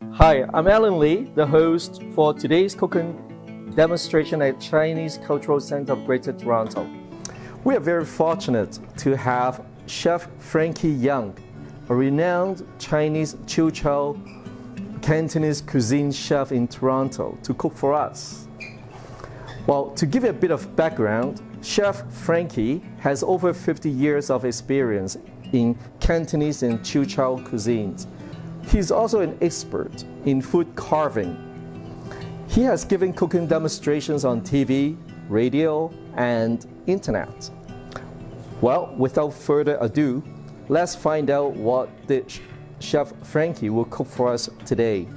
Hi, I'm Alan Lee, the host for today's cooking demonstration at Chinese Cultural Center of Greater Toronto. We are very fortunate to have Chef Frankie Young, a renowned Chinese Chiu-Chow Cantonese cuisine chef in Toronto, to cook for us. Well, to give you a bit of background, Chef Frankie has over 50 years of experience in Cantonese and Chiu-Chow cuisines. He's also an expert in food carving. He has given cooking demonstrations on TV, radio, and internet. Well, without further ado, let's find out what dish Chef Frankie will cook for us today.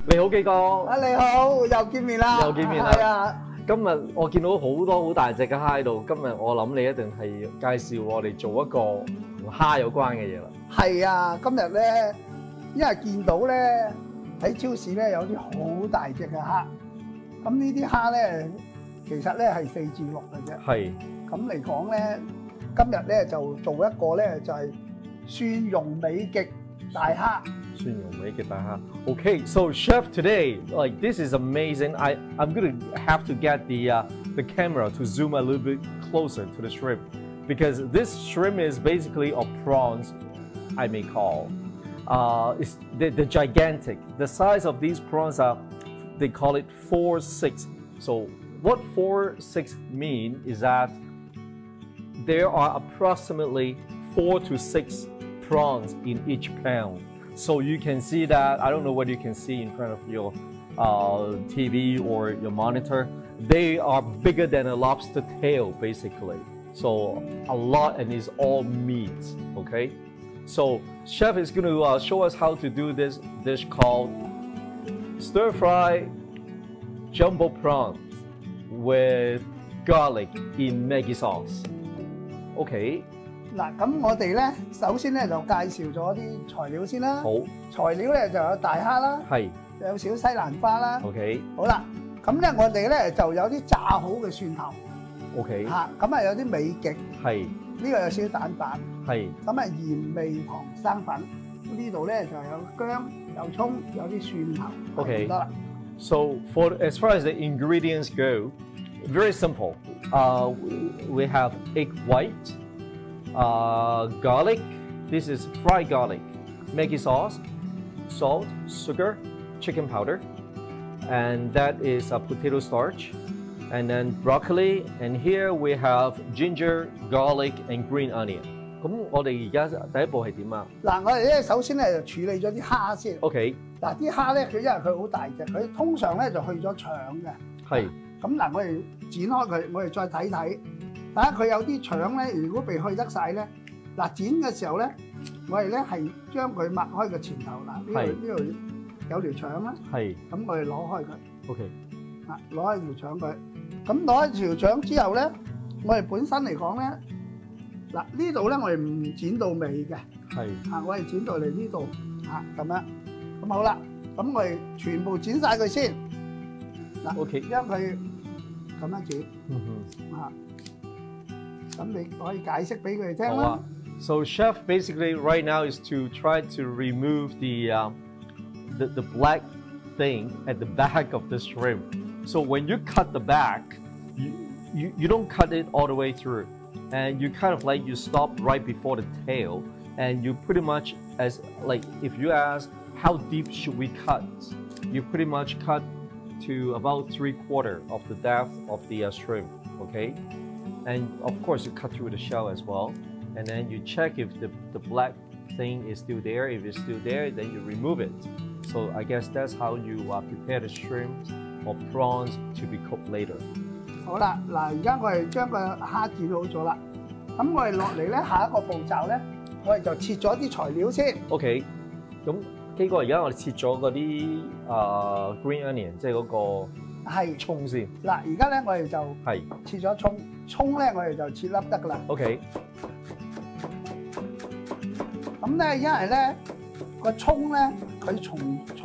你好，基哥。你好，又見面啦。又見面啦。係啊。今日我見到好多好大隻嘅蝦喺度，今日我諗你一定係介紹我哋做一個同蝦有關嘅嘢啦。係啊，今日咧，因為見到咧喺超市咧有啲好大隻嘅蝦，咁呢啲蝦咧其實咧係4至6嘅啫。係。咁嚟講咧，今日咧就做一個咧就係蒜蓉美極大蝦。蒜蓉美極大蝦。Okay, so chef today, like this is amazing. I'm gonna have to get the camera to zoom a little bit closer to the shrimp because this shrimp is basically a prawns, I may call. It's the gigantic. The size of these prawns are, they call it 4-6. So what 4-6 mean is that there are approximately 4 to 6 prawns in each pound. So you can see that, I don't know what you can see in front of your TV or your monitor. They are bigger than a lobster tail, basically. So a lot, and it's all meat, okay? So chef is going to show us how to do this dish called stir-fry jumbo prawns with garlic in Maggi sauce. Okay. 嗱，咁我哋咧首先咧就介紹咗啲材料先啦。好，材料咧就有大蝦啦，係，有少西蘭花啦。OK。好啦，咁咧我哋咧就有啲炸好嘅蒜頭。OK。嚇，咁啊有啲美極。係。呢個有少少蛋白。係。咁啊鹽味糖生粉。呢度咧就有薑、有葱、有啲蒜頭。OK。得啦。So for as far as the ingredients go, very simple. We have egg white. Garlic, this is fried garlic, Maggi sauce, salt, sugar, chicken powder, and that is potato starch, and then broccoli, and here we have ginger, garlic, and green onion. 咁我哋而家第一步係點啊？嗱，我哋咧首先咧就處理咗啲蝦先。OK。嗱，啲蝦咧佢因為佢好大隻，佢通常咧就去咗腸嘅。係。咁嗱，我哋剪開佢，我哋再睇睇。睇下佢有啲腸咧，如果被去得晒咧，嗱剪嘅時候咧，我哋咧係將佢擘開個前頭嗱，呢度有條腸啦，係，咁我哋攞開佢 ，OK， 啊攞開條腸佢，咁攞開條腸之後咧，我哋本身嚟講咧，嗱呢度咧我哋唔剪到尾嘅，係，啊我哋剪到嚟呢度，啊咁樣，咁好啦，咁我哋全部剪晒佢先，嗱 ，OK， 將佢咁樣剪，啊。So chef basically right now is to try to remove the black thing at the back of the shrimp. So when you cut the back, you don't cut it all the way through, and you kind of like you stop right before the tail, and you pretty much as like if you ask how deep should we cut, you pretty much cut to about 3/4 of the depth of the shrimp. Okay. And of course, you cut through the shell as well, and then you check if the black thing is still there. If it's still there, then you remove it. So I guess that's how you prepare the shrimp or prawns to be cooked later. 好啦，嗱，而家我哋將個蝦剪好咗啦，咁我哋落嚟咧，下一個步驟咧，我哋就切咗啲材料先。OK， 咁基哥而家我哋切咗嗰啲green onion， 即係嗰個。係葱先。嗱，而家咧我哋就係切咗葱，葱咧我哋就切粒得噶啦。OK。咁咧，因為咧個葱咧，佢除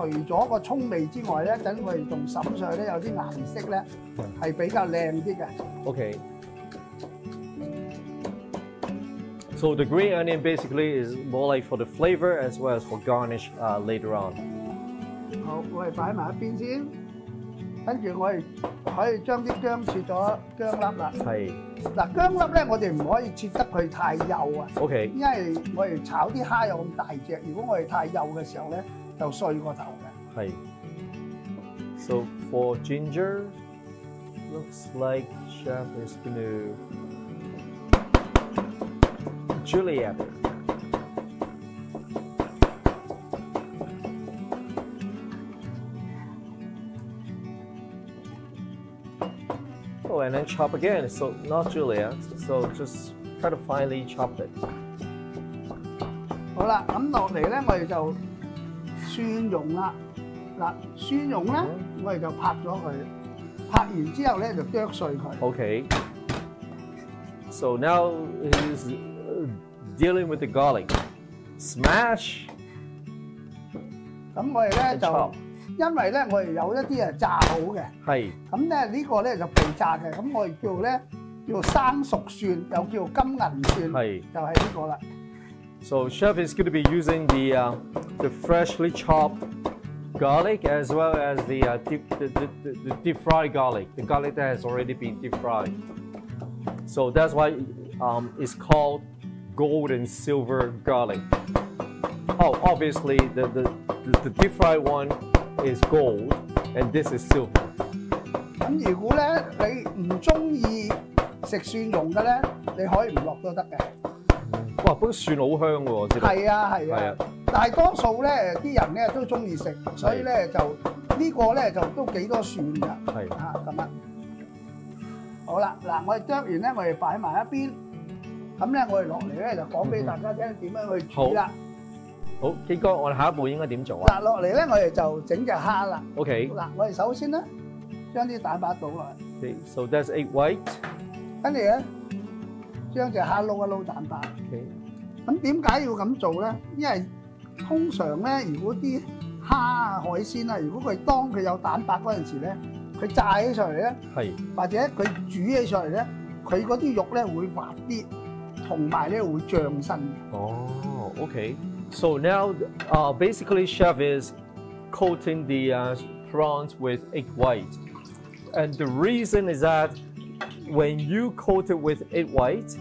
咗個葱味之外咧，等我哋仲審上去咧有啲顏色咧係比較靚啲嘅。OK。So the green onion basically is more like for the flavor as well as for garnish later on. 好，我哋擺埋一邊先，跟住我哋可以將啲薑切咗薑粒啦。係。嗱，薑粒咧，我哋唔可以切得佢太幼啊。OK。因為我哋炒啲蝦有咁大隻，如果我哋太幼嘅時候咧，就碎個頭嘅。係。So for ginger, looks like chef is gonna Juliet. Oh, and then chop again. So not Juliet. So just try to finely chop it. 好啦，咁落嚟咧，我哋就蒜蓉啦。嗱，蒜蓉咧，我哋就拍咗佢，拍完之後咧就剁碎佢。Okay. So now he's dealing with the garlic. Smash. 咁我哋咧就，因為咧我哋有一啲係炸好嘅，係。咁咧呢個咧就被炸嘅，咁我哋叫咧叫生熟蒜，又叫金銀蒜，係，就係呢個啦。So chef is going to be using the freshly chopped garlic as well as the deep fried garlic, the garlic that has already been deep fried. So that's why it's called gold and silver garlic. Oh, obviously the deep fried one is gold and this is silver. 咁如果咧你唔中意食蒜蓉嘅咧，你可以唔落都得嘅。哇，不過蒜好香喎，知道？係啊係啊，但係多數咧啲人咧都中意食，所以咧就呢個咧就都幾多蒜㗎。係啊咁啊。好啦，嗱我哋剁完咧，我哋擺埋一邊。咁咧我哋落嚟咧就講俾大家聽點樣去煮啦。好，基哥，我哋下一步應該點做啊？嗱，落嚟咧我哋就整隻蝦啦。OK。嗱，我哋首先咧將啲蛋白倒落去。Okay, so that's egg white。跟住咧將隻蝦撈一撈蛋白。OK。咁點解要咁做咧？因為通常咧，如果啲蝦啊海鮮啊，如果佢當佢有蛋白嗰陣時咧，佢炸起上嚟咧，係或者佢煮起上嚟咧，佢嗰啲肉咧會滑啲，同埋咧會脹身嘅。哦 ，OK。So now, basically, chef is coating the prawns with egg white, and the reason is that when you coat it with egg white,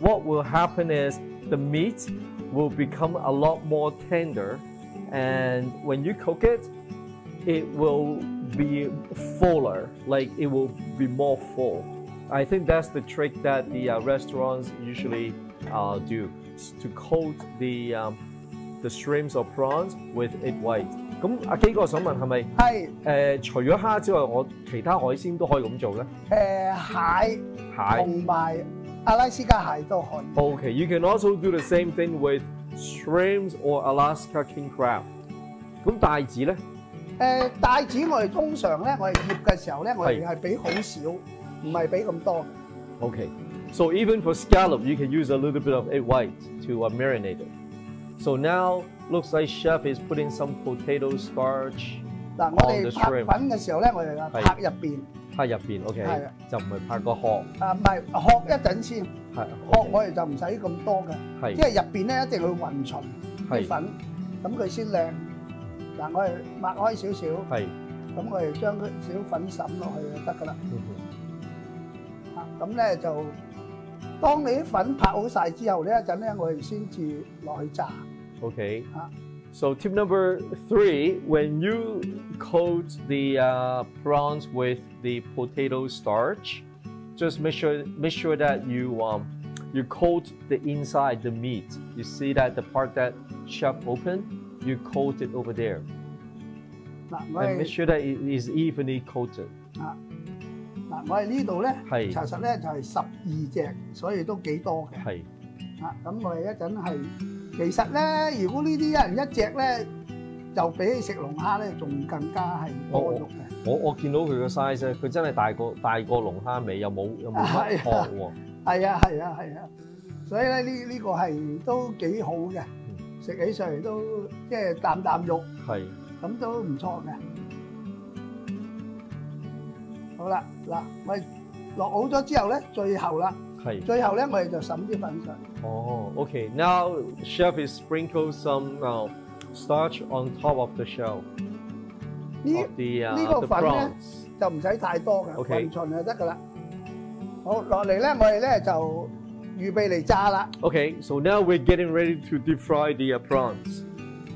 what will happen is the meat will become a lot more tender, and when you cook it, it will be fuller, like it will be more full. I think that's the trick that the restaurants usually do, to coat the shrimps or prawns with egg white. 咁阿基哥想問係咪除咗蝦之外，我其他海鮮都可以咁做咧？蟹同埋阿拉斯加蟹都可以。Okay, you can also do the same thing with shrimps or Alaska king crab. 咁帶子咧？帶子我哋通常咧，我哋醃嘅時候咧，我哋係俾好少，唔係俾咁多。Okay, so even for scallop, you can use a little bit of egg white to marinate it. So now looks like chef is putting some potato starch on the shrimp. 嗱，我哋拍粉嘅時候咧，我哋拍入邊。拍入邊 ，OK， 係啊，就唔係拍個殼。唔係殼一陣先，係殼我哋就唔使咁多嘅，係，因為入邊咧一定要混勻啲粉，咁佢先靚。嗱，我哋抹開少少，係，咁我哋將少粉揼落去就得噶啦。咁咧就當你啲粉拍好晒之後呢一陣咧，我哋先至落去炸。Okay. So tip number 3, when you coat the prawns with the potato starch, just make sure that you coat the inside, the meat. You see that the part that chef opened, you coat it over there. And make sure that it is evenly coated. 嗱，我哋呢度咧，其實咧就係12隻，所以都幾多嘅。係。咁我哋一陣係，其實咧，如果呢啲一人一隻咧，就比起食龍蝦咧，仲更加係多肉嘅。我見到佢個 size 咧，佢真係大過龍蝦尾，又冇乜殼喎。係啊，所以咧呢個係都幾好嘅，食起上嚟都即係啖肉，係，咁都唔錯嘅。好啦，嗱，我哋落好咗之後咧，最後啦，係，最後咧我哋就揼啲粉上。哦 ，OK. Now chef is sprinkle some starch on top of the shell. 呢個粉咧就唔使太多嘅，勻勻就得㗎啦。好，落嚟咧，我哋咧就預備嚟炸啦。Okay, so now we're getting ready to deep fry the prawns.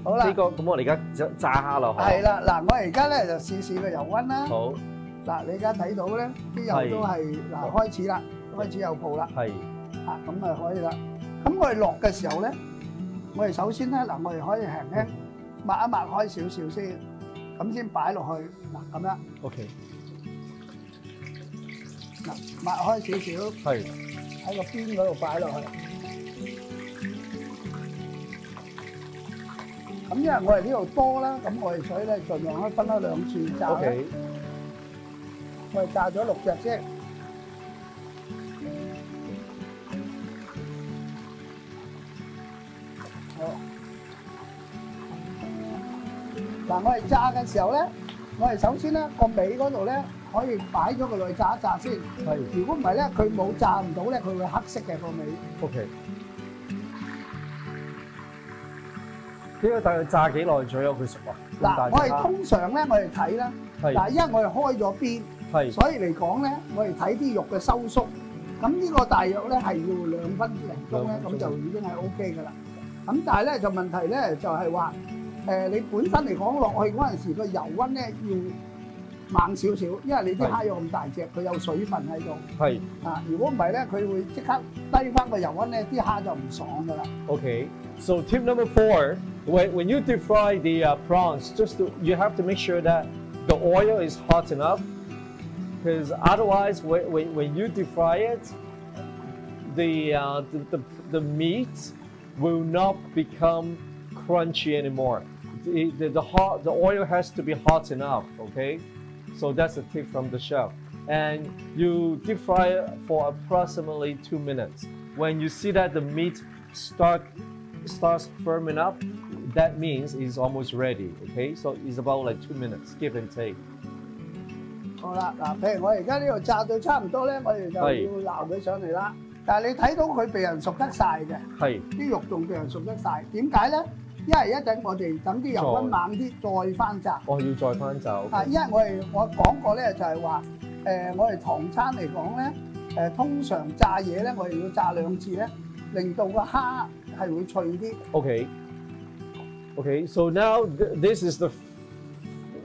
好啦，咁我哋而家炸蝦啦。係啦，嗱，我而家咧就試個油溫啦。好。嗱，你而家睇到咧，啲油都係嗱開始啦，開始有泡啦。係。咁啊可以啦。咁我哋落嘅時候咧，我哋首先咧嗱，我哋可以輕輕抹一抹開少少先，咁先擺落去嗱咁樣。OK。嗱，抹開少少。係。喺個邊嗰度擺落去。咁因為我哋呢度多啦，咁我哋所以咧盡量可以分開2次炸。OK。我哋炸咗6隻先。好。嗱，我哋炸嘅時候咧，我哋首先咧個尾嗰度咧可以擺咗佢落去炸一炸先。係。如果唔係咧，佢冇炸唔到咧，佢會黑色嘅個尾。OK。呢個大概炸幾耐左右佢熟啊？嗱，我哋通常咧，我哋睇啦。係。嗱，因為我哋開咗邊，係，所以嚟講咧，我哋睇啲肉嘅收縮。咁呢個大約咧係要2分零鐘咧，咁就已經係 OK 㗎啦。咁但係咧就問題咧就係話，你本身嚟講落去嗰陣時個油溫咧要猛少少，因為你啲蝦肉咁大隻，佢有水分喺度。係。啊，如果唔係咧，佢會即刻低翻個油溫咧，啲蝦就唔爽㗎啦。Okay. So tip number 4, when you deep fry the prawns, you have to make sure that the oil is hot enough, because otherwise, when you deep fry it, the meat will not become crunchy anymore. The oil has to be hot enough. Okay, so that's a tip from the chef. And you deep fry it for approximately 2 minutes. When you see that the meat starts firming up, that means it's almost ready. Okay, so it's about like 2 minutes, give and take. 好啦，嗱，譬如我而家呢度炸到差唔多咧，我哋就要撈佢上嚟啦。但係你睇到佢被人熟得晒嘅，係啲肉仲被人熟得晒。點解咧？因為一陣我哋等啲油溫猛啲，再翻炸。我要再翻炸。啊，因為我講過咧，就係話我哋唐餐嚟講咧，通常炸嘢咧，我哋要炸2次咧，令到個蝦係會脆啲。Okay, so now this is the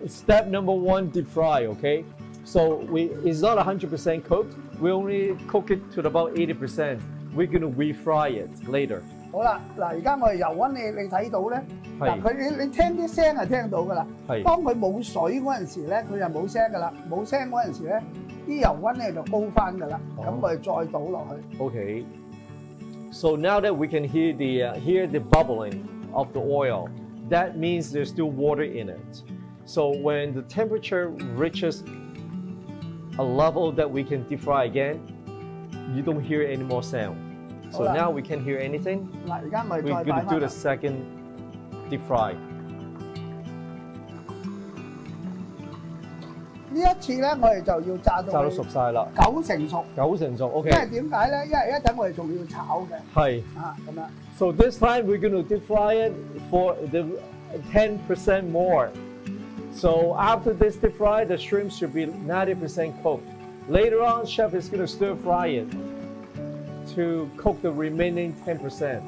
step number 1, deep fry. Okay, so it's not 100% cooked. We only cook it to about 80%. We're gonna refry it later. 好啦，嗱，而家我哋油溫你睇到咧，嗱，你聽啲聲係聽到噶啦。係。當佢冇水嗰陣時咧，佢就冇聲噶啦。冇聲嗰陣時咧，啲油溫咧就高翻噶啦。咁我哋再倒落去。Okay. So now that we can hear the bubbling of the oil, that means there's still water in it. So when the temperature reaches a level that we can deep fry again, you don't hear any more sound. So now we can't hear anything. We're going to do the second deep fry. 呢一次咧，我哋就要炸到熟晒啦，9成熟。9成熟 ，OK。因為點解咧？因為一陣我哋仲要炒嘅。係。啊，咁樣。So this time we're going to deep fry it for the 10% more. So after this deep fry, the shrimp should be 90% cooked. Later on, chef is going to stir fry it to cook the remaining 10%.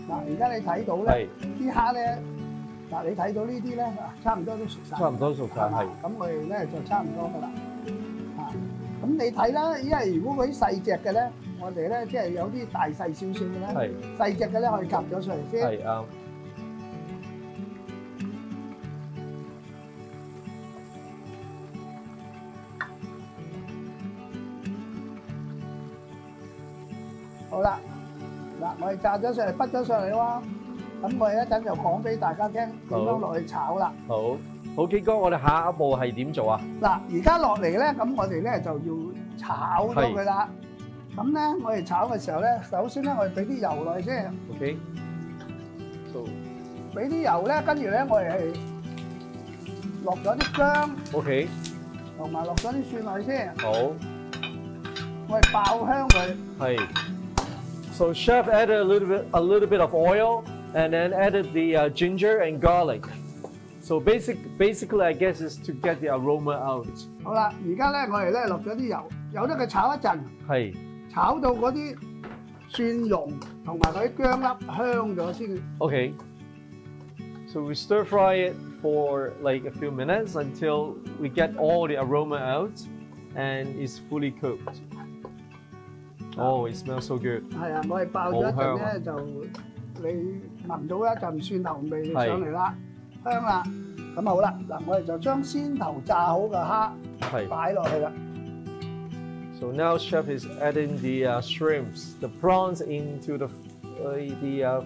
嗱，而家你睇到咧，啲蝦咧。嗱，你睇到呢啲咧，差唔多都熟晒。差唔多熟晒，係。咁我哋咧就差唔多噶啦。啊，咁你睇啦，因為如果嗰啲細隻嘅咧，我哋咧即係有啲大細少少嘅咧，係。細隻嘅咧可以夾咗上嚟先。係啱。好啦，嗱，我哋炸咗上嚟，畢咗上嚟喎。咁我哋一陣就講俾大家聽點樣落去炒啦。好，好，基哥，我哋下一步係點做啊？嗱，而家落嚟咧，咁我哋咧就要炒咗佢啦。咁咧，我哋炒嘅時候咧，首先咧，我哋俾啲油落去先。OK。俾啲油咧，跟住咧，我哋係落咗啲薑。OK。同埋落咗啲蒜落去先。好。我哋爆香佢。係。So chef added a little bit of oil. And then added the ginger and garlic. So basically, I guess is to get the aroma out. 好啦，而家咧我哋咧落咗啲油，由得佢炒一陣，係炒到嗰啲蒜蓉同埋嗰啲薑粒香咗先。Okay. So we stir fry it for like a few minutes until we get all the aroma out and it's fully cooked. Oh, it smells so good. 係啊，我哋爆咗一陣咧，就你聞到一陣蒜頭味上嚟啦，香啦。咁好啦，嗱我哋就將先頭炸好嘅蝦擺落去啦。So now chef is adding the shrimps, the prawns into the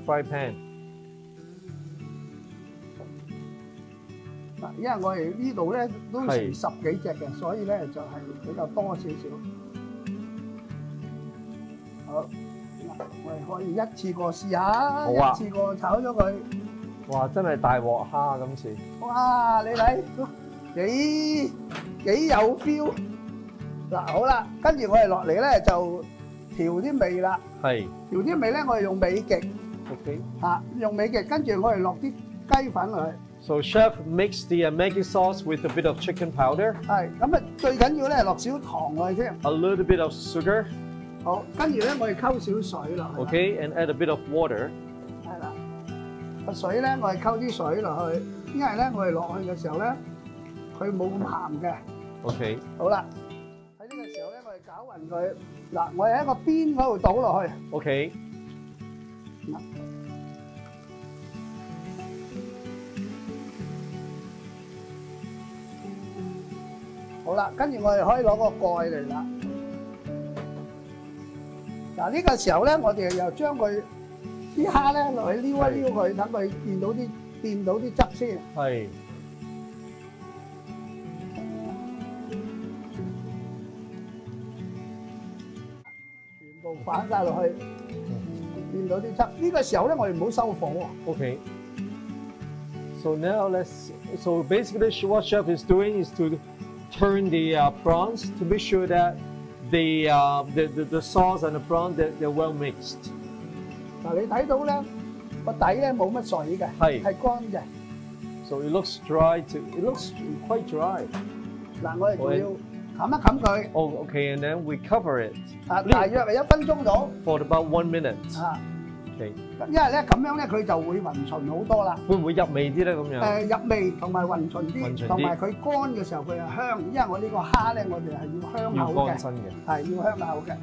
fry pan. 因為我哋呢度咧都成10幾隻嘅，所以咧就係比較多少少。好，我哋可以一次過試下，一次過炒咗佢。哇！真係大鑊蝦今次。哇！你睇幾有 feel。嗱，好啦，跟住我哋落嚟咧就調啲味啦。係。調啲味咧，我哋用美極。OK。嚇，用美極，跟住我哋落啲雞粉落去。So chef mix the Maggi sauce with a bit of chicken powder. 係，咁啊最緊要咧落少糖落去添。A little bit of sugar. 好，跟住咧我哋溝少水落去。Okay, and add a bit of water. 係啦，個水咧我哋溝啲水落去，因為咧我哋落去嘅時候咧，佢冇咁鹹嘅。Okay。好啦，喺呢個時候咧我哋攪勻佢。嗱，我哋喺個邊嗰度倒落去。Okay。好啦，跟住我哋可以攞個蓋嚟啦。嗱，呢個時候咧，我哋又將佢啲蝦咧落去撩一撩佢，等佢掂到啲汁先。係。全部反晒落去，掂到啲汁。呢個時候咧，我哋唔好收火喎。Okay. So now so basically what chef is doing is to turn the prawns to make sure that the sauce and the prawns they're well mixed. 嗱，你睇到咧個底咧冇乜水嘅，係乾嘅。So it looks quite dry. 嗱，我哋仲要冚一冚佢。Oh, okay, and then we cover it. 大約係1分鐘到。For about 1 minute. Okay. 因為咧咁樣咧佢就會勻循好多啦。會唔會入味啲咧咁樣？入味同埋勻循啲，同埋佢乾嘅時候佢係香，因為我呢個蝦咧我哋係要香口嘅，要乾身嘅，係要香口嘅。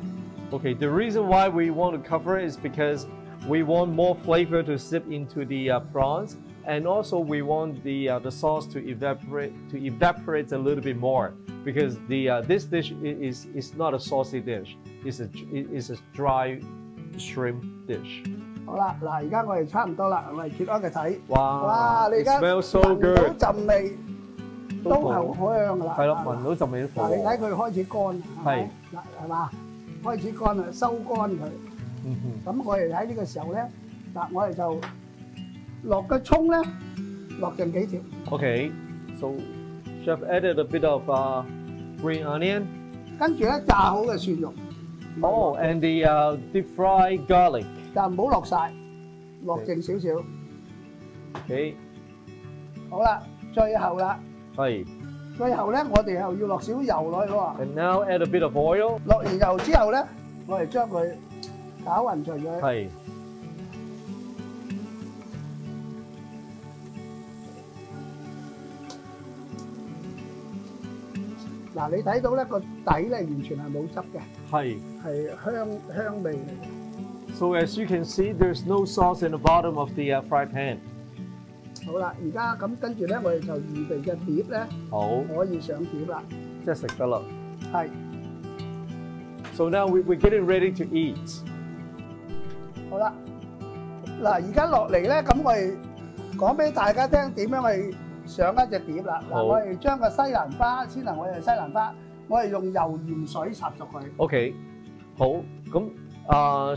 Okay, the reason why we want to cover it is because we want more flavor to seep into the prawns, and also we want the sauce to evaporate a little bit more because this dish is not a saucy dish. It's a dry shrimp dish. 好啦，嗱，而家我哋差唔多啦，我哋揭開佢睇。哇！你而家聞到陣味都係好香噶啦。係咯，聞到陣味都好。嗱，你睇佢開始乾，係係嘛？開始乾啦，收乾佢。咁我哋喺呢個時候咧，嗱，我哋就落個葱咧，落盡幾條。Okay, so chef added a bit of green onion. 跟住咧炸好嘅蒜蓉。Oh, and the deep fried garlic. 但唔好落晒，落剩少少。Okay。好啦，最後啦。係。最後咧，我哋又要落少油落去喎。And now add a bit of oil。落完油之後咧，我哋將佢攪勻勻佢。係。嗱，你睇到咧個底咧完全係冇汁嘅。係。係香味嚟嘅。So as you can see, there's no sauce in the bottom of the fry pan. 好啦，而家咁跟住咧，我哋就預備隻碟咧，可以上碟啦，即係食得啦。係。So now we're getting ready to eat. 好啦，嗱，而家落嚟咧，咁我哋講俾大家聽點樣去上一隻碟啦。嗱，我哋將個西蘭花先能，我哋西蘭花，我哋用油鹽水烚熟佢。OK， 好，咁。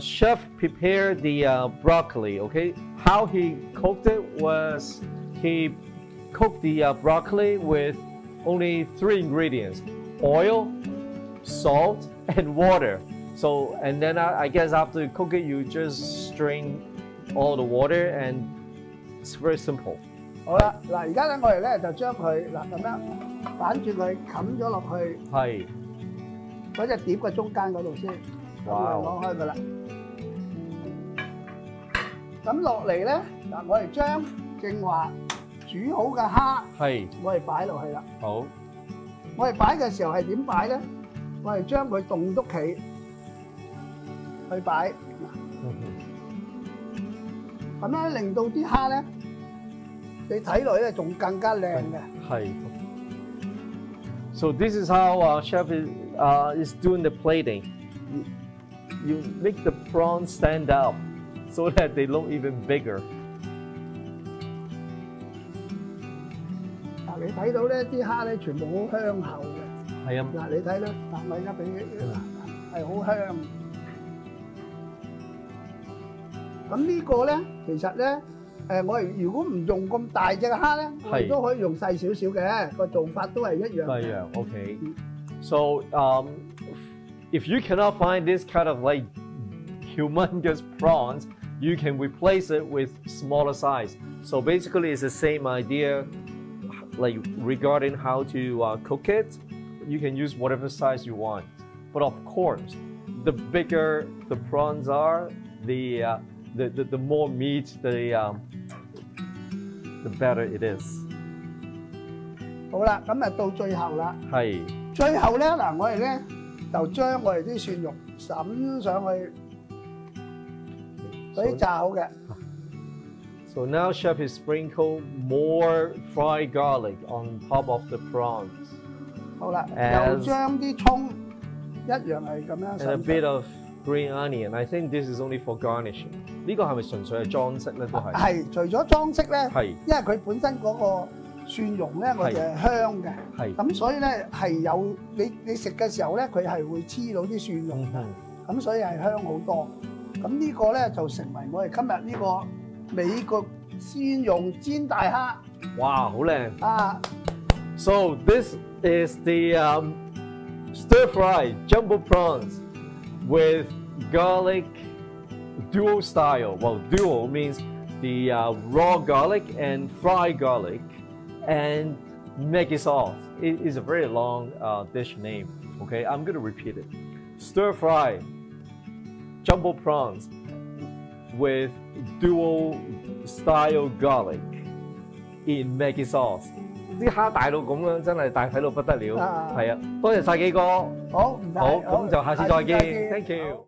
Chef prepared the broccoli. Okay, how he cooked it was he cooked the broccoli with only 3 ingredients: oil, salt, and water. So, and then I guess after you cook it, you just strain all the water, and it's very simple. 好啦，嗱，而家咧我哋咧就將佢嗱咁樣反轉佢冚咗落去，係嗰隻碟嘅中間嗰度先，攞開佢啦。咁落嚟咧，嗱我哋將正話煮好嘅蝦，係我哋擺落去啦。好，我哋擺嘅時候係點擺咧？我哋將佢棟篤企去擺，咁樣令到啲蝦咧。你睇落咧仲更加靚嘅。係。So this is how chef is doing the plating. You make the prawns stand up so that they look even bigger. 嗱，你睇到咧啲蝦咧全部好香口嘅。係啊。嗱，你睇啦，嗱我而家俾係好香。咁呢個咧，其實咧。我哋如果唔用咁大隻嘅蝦咧，我哋都可以用細少少嘅，個做法都係一樣嘅。一樣 ，OK。So if you cannot find this kind of like humongous prawns, you can replace it with smaller size. So basically, it's the same idea, like regarding how to cook it. You can use whatever size you want, but of course, the bigger the prawns are, the more meat the better it is. 好啦，咁啊到最後啦。係。最後咧嗱，我哋咧就將我哋啲蒜蓉揼上去，嗰啲炸好嘅。So now chef is sprinkle more fried garlic on top of the prawns. 好啦，又將啲葱一樣係咁樣。And a bit of green onion. I think this is only for garnishing. 呢個係咪純粹係裝飾咧？都係。係，除咗裝飾咧，係，因為佢本身嗰個蒜蓉咧，我哋係香嘅。係。咁所以咧係有你食嘅時候咧，佢係會黐到啲蒜蓉嘅。咁所以係香好多。咁呢個咧就成為我哋今日呢個美國蒜蓉煎大蝦。哇，好靚！啊 ！So this is the stir fry jumbo prawns with garlic. Dual style. Well, dual means the raw garlic and fried garlic and Maggi sauce. It is a very long dish name. Okay, I'm going to repeat it. Stir fry jumbo prawns with dual style garlic in Maggi sauce. 啲蝦大到咁樣，真係大睇到不得了。係啊，多謝晒基哥。好，唔該。好，咁就下次再見。Thank you。